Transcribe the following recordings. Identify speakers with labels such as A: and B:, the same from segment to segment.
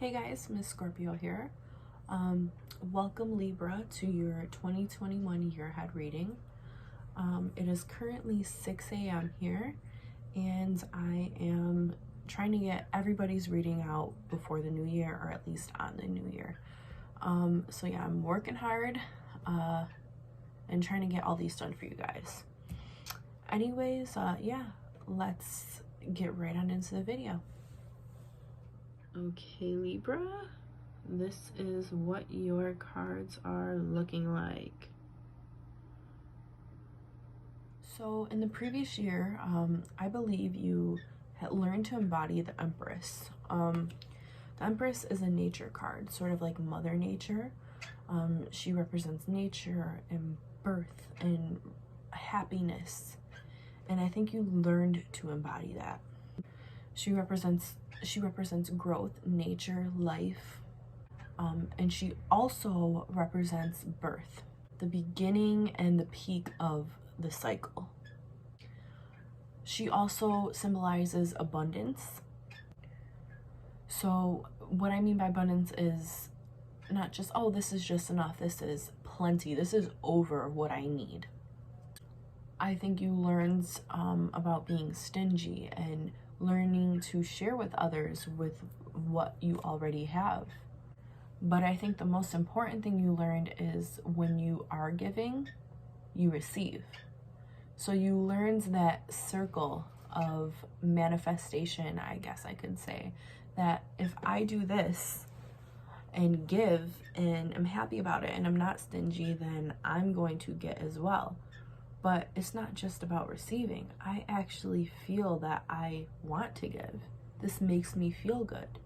A: Hey guys, Miss Scorpio here. Welcome Libra to your 2021 year ahead reading. It is currently 6 a.m. here and I am trying to get everybody's reading out before the new year, or at least on the new year. So yeah, I'm working hard and trying to get all these done for you guys. Anyways, yeah, let's get right on into the video. Okay, Libra, this is what your cards are looking like. So in the previous year, I believe you had learned to embody the Empress. The Empress is a nature card, sort of like Mother Nature. She represents nature and birth and happiness. And I think you learned to embody that. She represents growth, nature, life, and she also represents birth, the beginning and the peak of the cycle. She also symbolizes abundance. So what I mean by abundance is not just, oh, this is just enough, this is plenty, this is over what I need. I think you learned about being stingy and learning to share with others with what you already have. But I think the most important thing you learned is when you are giving, you receive. So you learned that circle of manifestation, I guess I could say, that if I do this and give and I'm happy about it and I'm not stingy, then I'm going to get as well. But it's not just about receiving. I actually feel that I want to give. This makes me feel good.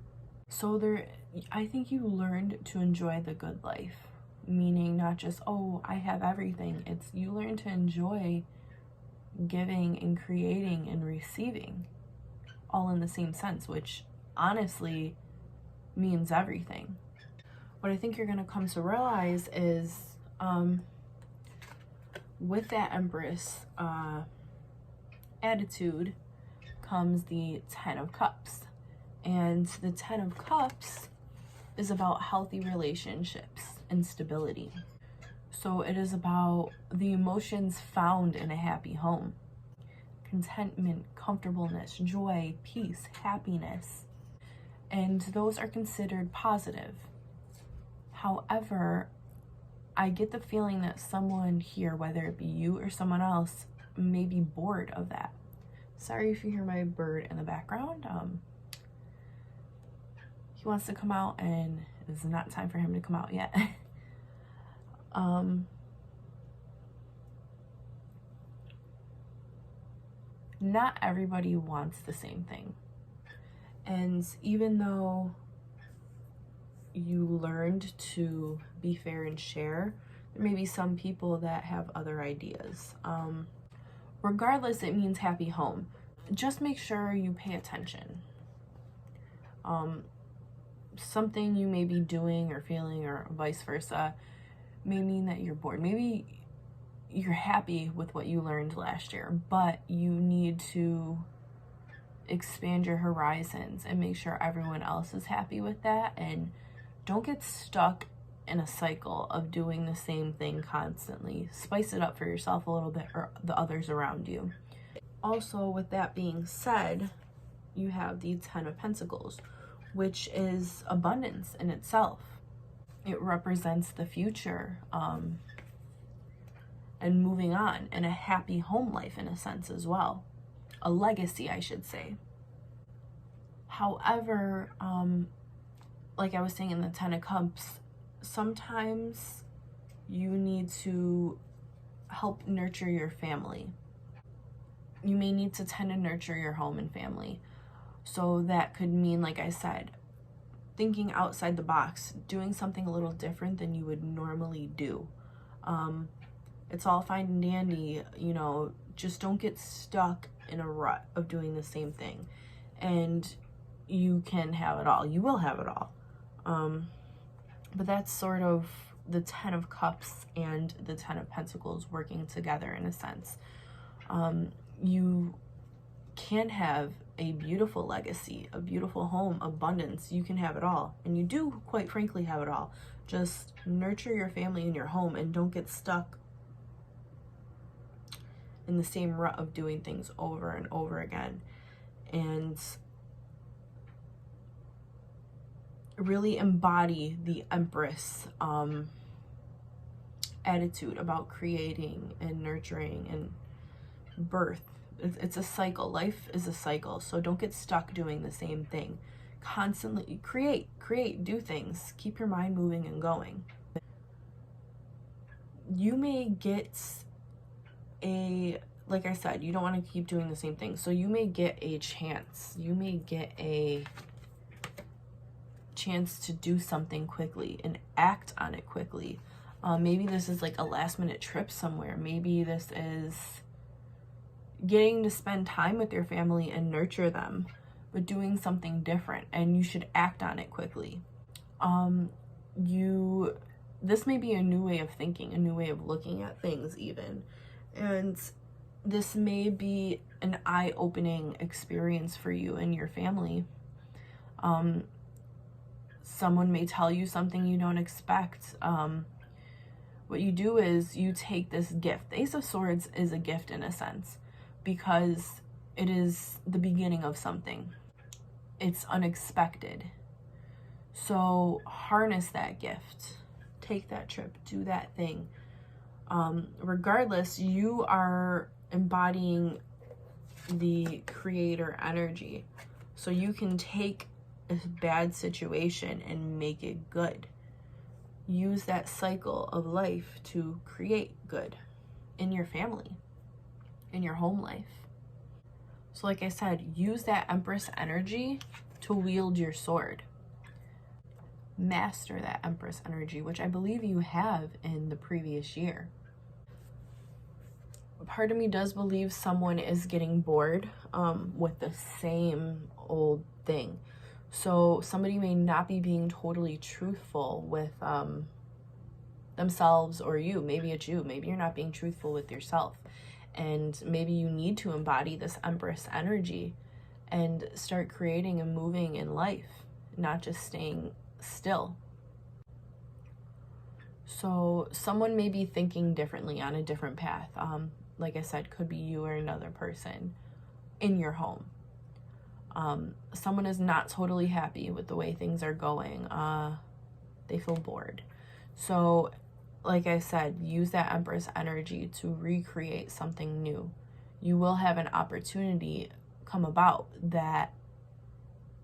A: So I think you learned to enjoy the good life, meaning not just, oh, I have everything. It's you learn to enjoy giving and creating and receiving all in the same sense, which honestly means everything. What I think you're gonna come to realize is, with that Empress attitude comes the 10 of Cups. And the 10 of Cups is about healthy relationships and stability. So it is about the emotions found in a happy home. Contentment, comfortableness, joy, peace, happiness. And those are considered positive. However, I get the feeling that someone here, whether it be you or someone else, may be bored of that. Sorry if you hear my bird in the background. He wants to come out and it's not time for him to come out yet. Not everybody wants the same thing. And even though you learned to be fair and share, there may be some people that have other ideas. Regardless, it means happy home. Just make sure you pay attention. Something you may be doing or feeling or vice versa may mean that you're bored. Maybe you're happy with what you learned last year, but you need to expand your horizons and make sure everyone else is happy with that, and don't get stuck in a cycle of doing the same thing constantly. Spice it up for yourself a little bit, or the others around you. Also, with that being said, you have the 10 of Pentacles, which is abundance in itself. It represents the future and moving on, and a happy home life in a sense as well. A legacy, I should say. However, like I was saying in the 10 of Cups, sometimes you need to help nurture your family. You may need to tend to nurture your home and family. So that could mean, like I said, thinking outside the box, doing something a little different than you would normally do. It's all fine and dandy, you know, just don't get stuck in a rut of doing the same thing. And you can have it all. You will have it all. But that's sort of the 10 of Cups and the 10 of Pentacles working together in a sense. You can have a beautiful legacy, a beautiful home, abundance. You can have it all. And you do, quite frankly, have it all. Just nurture your family and your home and don't get stuck in the same rut of doing things over and over again. And really embody the Empress attitude about creating and nurturing and birth. It's a cycle. Life is a cycle. So don't get stuck doing the same thing. Constantly create, do things. Keep your mind moving and going. You may get like I said, you don't want to keep doing the same thing. So you may get a chance. You may get a chance to do something quickly and act on it quickly. Maybe this is like a last minute trip somewhere. Maybe this is getting to spend time with your family and nurture them, but doing something different, and you should act on it quickly. This may be a new way of thinking, a new way of looking at things even. And this may be an eye-opening experience for you and your family. Someone may tell you something you don't expect. What you do is you take this gift. The Ace of Swords is a gift in a sense, because it is the beginning of something. It's unexpected. So harness that gift. Take that trip. Do that thing. Regardless, you are embodying the creator energy. So you can take a bad situation and make it good. Use that cycle of life to create good in your family, in your home life. So like I said, use that Empress energy to wield your sword. Master that Empress energy, which I believe you have in the previous year. Part of me does believe someone is getting bored with the same old thing. So somebody may not be being totally truthful with themselves or you. Maybe it's you. Maybe you're not being truthful with yourself. And maybe you need to embody this Empress energy and start creating and moving in life, not just staying still. So someone may be thinking differently on a different path. Like I said, could be you or another person in your home. Someone is not totally happy with the way things are going. They feel bored. So like I said, use that Empress energy to recreate something new. You will have an opportunity come about that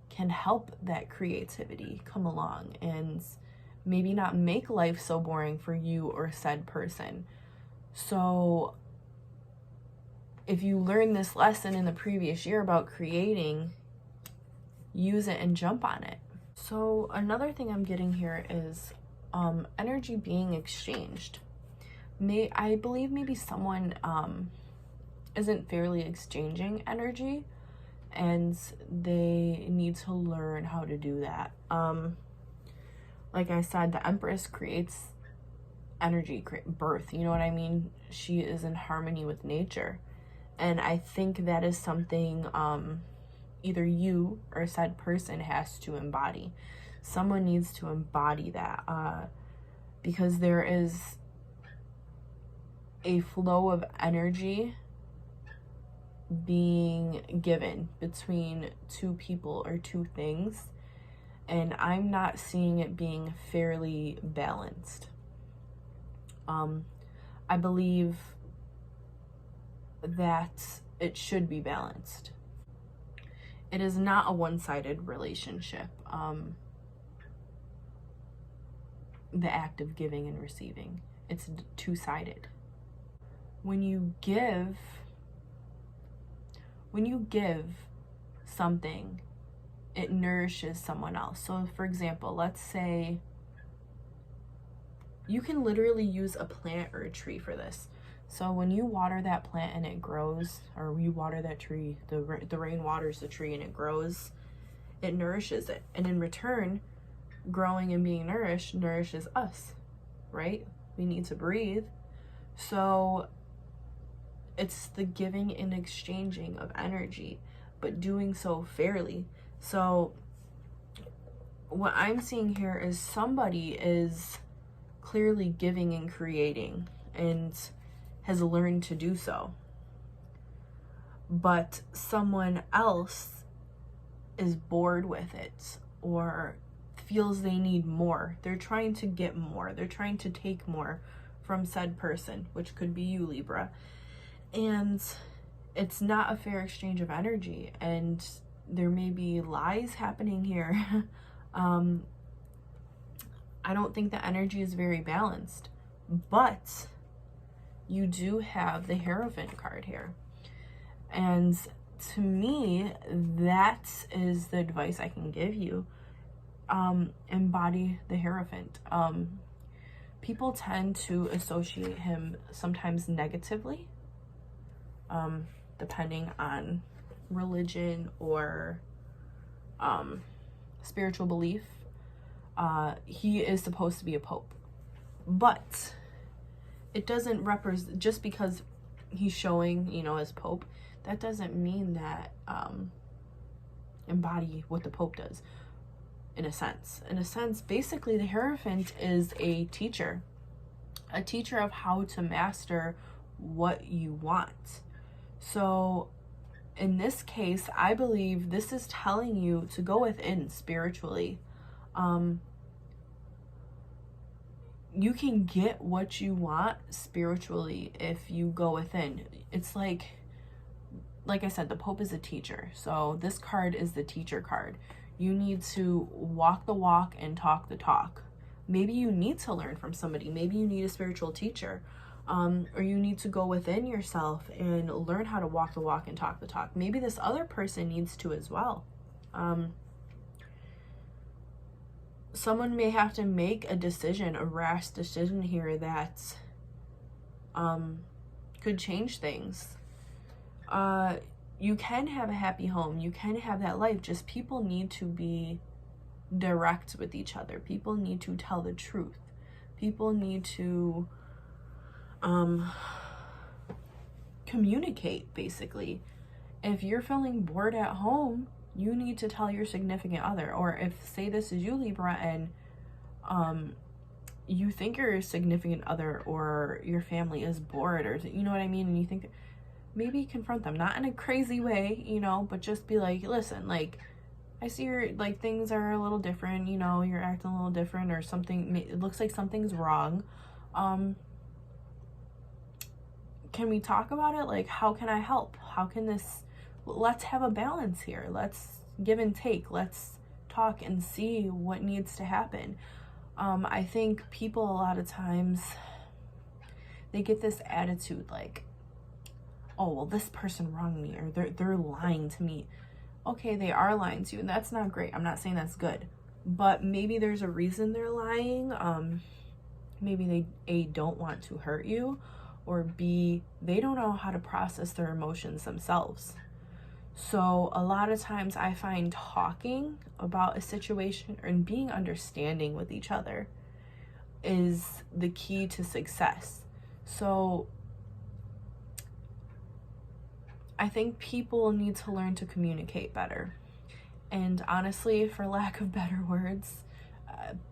A: can help that creativity come along and maybe not make life so boring for you or said person. So if you learned this lesson in the previous year about creating, use it and jump on it. So another thing I'm getting here is energy being exchanged. I believe maybe someone isn't fairly exchanging energy, and they need to learn how to do that. Like I said, the Empress creates energy, birth, you know what I mean? She is in harmony with nature. And I think that is something either you or said person has to embody. Someone needs to embody that because there is a flow of energy being given between two people or two things, and I'm not seeing it being fairly balanced. I believe that it should be balanced. It is not a one-sided relationship. The act of giving and receiving, it's two-sided. When you give something, it nourishes someone else. So for example, let's say you can literally use a plant or a tree for this. So when you water that plant and it grows, or you water that tree, the rain waters the tree and it grows, it nourishes it. And in return, growing and being nourished nourishes us, right? We need to breathe. So it's the giving and exchanging of energy. but doing so fairly. So what I'm seeing here is somebody is clearly giving and creating and has learned to do so. But someone else is bored with it or feels they need more. They're trying to get more. They're trying to take more from said person, which could be you, Libra. And it's not a fair exchange of energy, and there may be lies happening here. I don't think the energy is very balanced, but you do have the Hierophant card here. And to me, that is the advice I can give you. Embody the Hierophant. People tend to associate him sometimes negatively, depending on religion or spiritual belief. He is supposed to be a pope, but it doesn't represent, just because he's showing, you know, as pope, that doesn't mean that embody what the pope does. In a sense, basically the Hierophant is a teacher of how to master what you want. So in this case, I believe this is telling you to go within spiritually. You can get what you want spiritually if you go within. It's like I said, the Pope is a teacher. So this card is the teacher card. You need to walk the walk and talk the talk. Maybe you need to learn from somebody. Maybe you need a spiritual teacher. Or you need to go within yourself and learn how to walk the walk and talk the talk. Maybe this other person needs to as well. Someone may have to make a decision, a rash decision here that could change things. You can have a happy home. You can have that life. Just people need to be direct with each other. People need to tell the truth. People need to communicate, basically. If you're feeling bored at home, you need to tell your significant other. Or if, say this is you, Libra, and you think your significant other or your family is bored, or you know what I mean, and you think, maybe confront them, not in a crazy way, you know, but just be like, listen, like, I see your, like, things are a little different, you know, you're acting a little different, or something, it looks like something's wrong. Can we talk about it? Like, how can I help? How can this, let's have a balance here. Let's give and take. Let's talk and see what needs to happen. I think people a lot of times, they get this attitude like, oh, well, this person wronged me, or they're lying to me. Okay, they are lying to you, and that's not great. I'm not saying that's good, but maybe there's a reason they're lying. Maybe they, A, don't want to hurt you, or B, they don't know how to process their emotions themselves. So a lot of times I find talking about a situation and being understanding with each other is the key to success. So I think people need to learn to communicate better. And honestly, for lack of better words,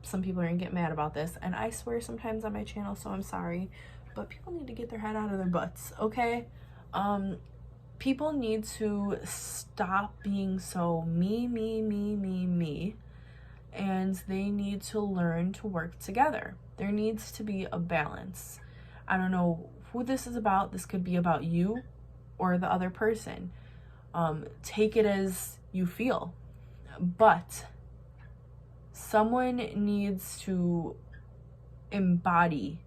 A: some people are gonna get mad about this, and I swear sometimes on my channel, so I'm sorry, but people need to get their head out of their butts, okay? People need to stop being so me, and they need to learn to work together. There needs to be a balance. I don't know who this is about. This could be about you or the other person. Take it as you feel, but someone needs to embody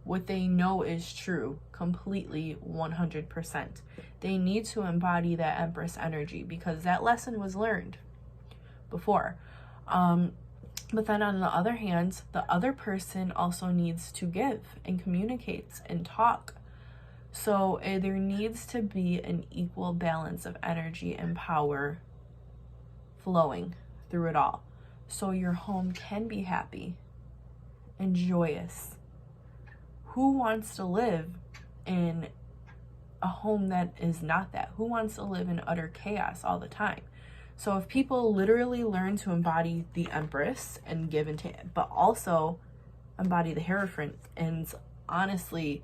A: what they know is true completely, 100%. They need to embody that Empress energy, because that lesson was learned before. But then on the other hand, the other person also needs to give and communicate and talk. So there needs to be an equal balance of energy and power flowing through it all, so your home can be happy and joyous. Who wants to live in a home that is not that? Who wants to live in utter chaos all the time? So if people literally learn to embody the Empress and give and take, but also embody the Hierophant and honestly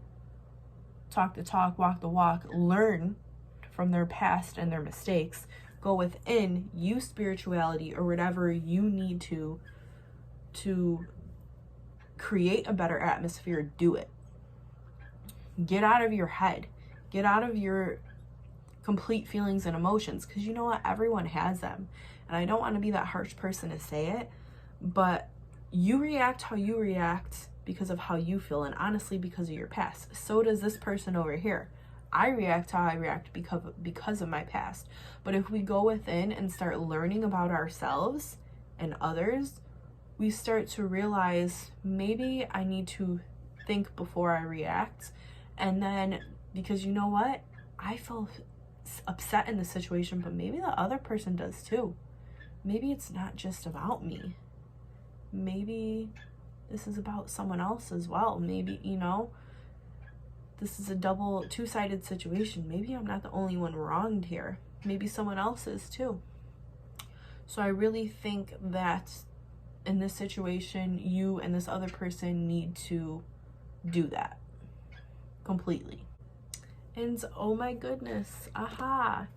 A: talk the talk, walk the walk, learn from their past and their mistakes, go within, use spirituality or whatever you need to create a better atmosphere, do it. Get out of your head. Get out of your complete feelings and emotions, because you know what? Everyone has them. And I don't want to be that harsh person to say it, but you react how you react because of how you feel, and honestly because of your past. So does this person over here. I react how I react because of my past. But if we go within and start learning about ourselves and others, we start to realize maybe I need to think before I react. And then, because you know what? I feel upset in the situation, but maybe the other person does too. Maybe it's not just about me. Maybe this is about someone else as well. Maybe, you know, this is a two-sided situation. Maybe I'm not the only one wronged here. Maybe someone else is too. So I really think that in this situation, you and this other person need to do that completely. And oh my goodness, aha.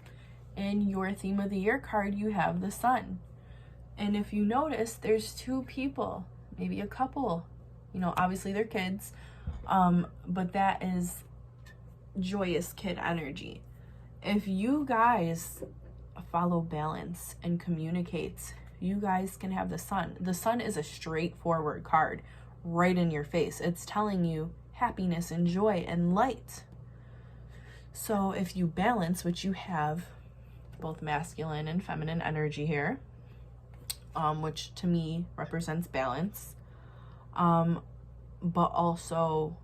A: In your theme of the year card, you have the Sun. And if you notice, there's two people, maybe a couple, you know, obviously they're kids, but that is joyous kid energy. If you guys follow balance and communicate, you guys can have the Sun. The Sun is a straightforward card right in your face. It's telling you happiness and joy and light. So if you balance, which you have both masculine and feminine energy here, which to me represents balance, but also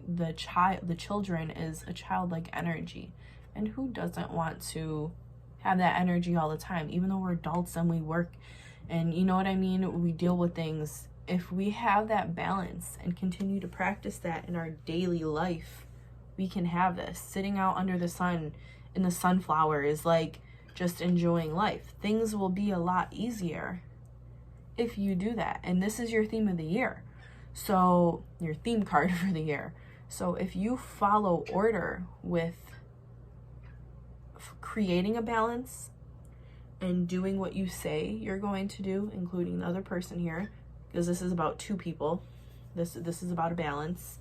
A: the children is a childlike energy. And who doesn't want to have that energy all the time? Even though we're adults and we work and you know what I mean, we deal with things. If we have that balance and continue to practice that in our daily life, we can have this. Sitting out under the sun in the sunflower is like just enjoying life. Things will be a lot easier if you do that. And this is your theme of the year. So your theme card for the year. So if you follow order with creating a balance and doing what you say you're going to do, including the other person here, because this is about two people. This is about a balance.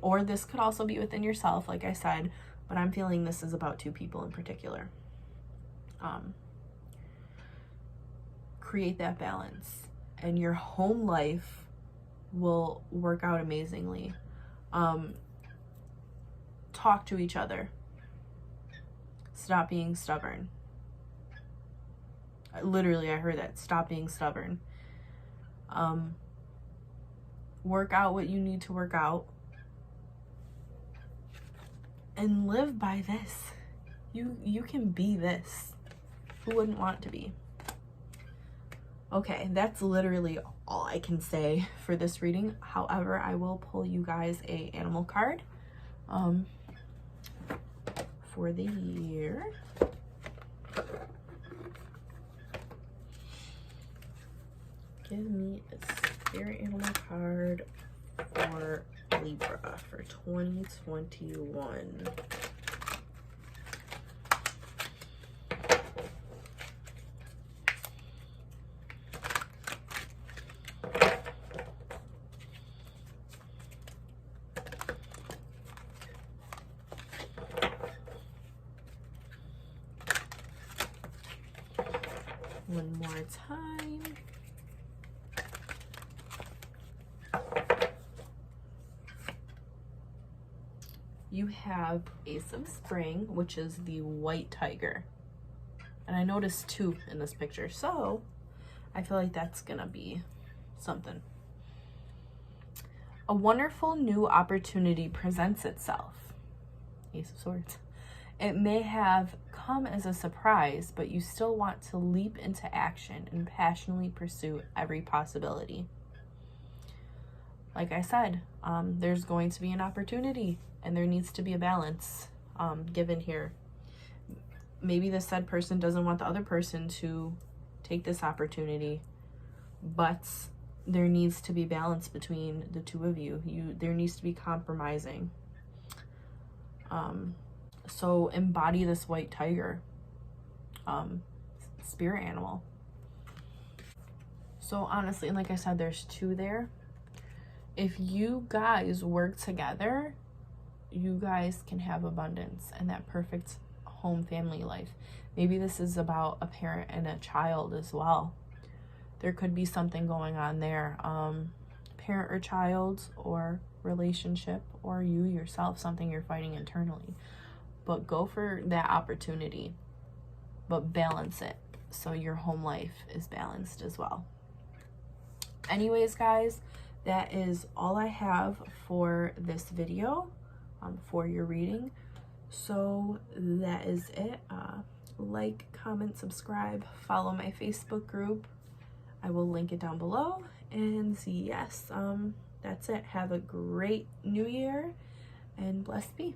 A: Or this could also be within yourself, like I said, but I'm feeling this is about two people in particular. Create that balance and your home life will work out amazingly. Talk to each other. Stop being stubborn. Literally, I heard that. Stop being stubborn. Work out what you need to work out. And live by this. You can be this. Who wouldn't want to be? Okay, that's literally all I can say for this reading. However, I will pull you guys a animal card for the year. Give me a spirit animal card for Libra for 2021. One more time. You have Ace of Spring, which is the white tiger. And I noticed two in this picture, so I feel like that's gonna be something. A wonderful new opportunity presents itself. Ace of Swords. It may have come as a surprise, but you still want to leap into action and passionately pursue every possibility. Like I said, there's going to be an opportunity and there needs to be a balance. given here. Maybe the said person doesn't want the other person to take this opportunity, but there needs to be balance between the two of you. There needs to be compromising. So embody this white tiger, spirit animal. So honestly, and like I said, there's two there. If you guys work together, you guys can have abundance and that perfect home family life. Maybe this is about a parent and a child as well. There could be something going on there. Parent or child, or relationship, or you yourself, something you're fighting internally. But go for that opportunity, but balance it so your home life is balanced as well. Anyways, guys, that is all I have for this video, for your reading. So that is it. Like, comment, subscribe, follow my Facebook group. I will link it down below. And yes, that's it. Have a great new year and blessed be.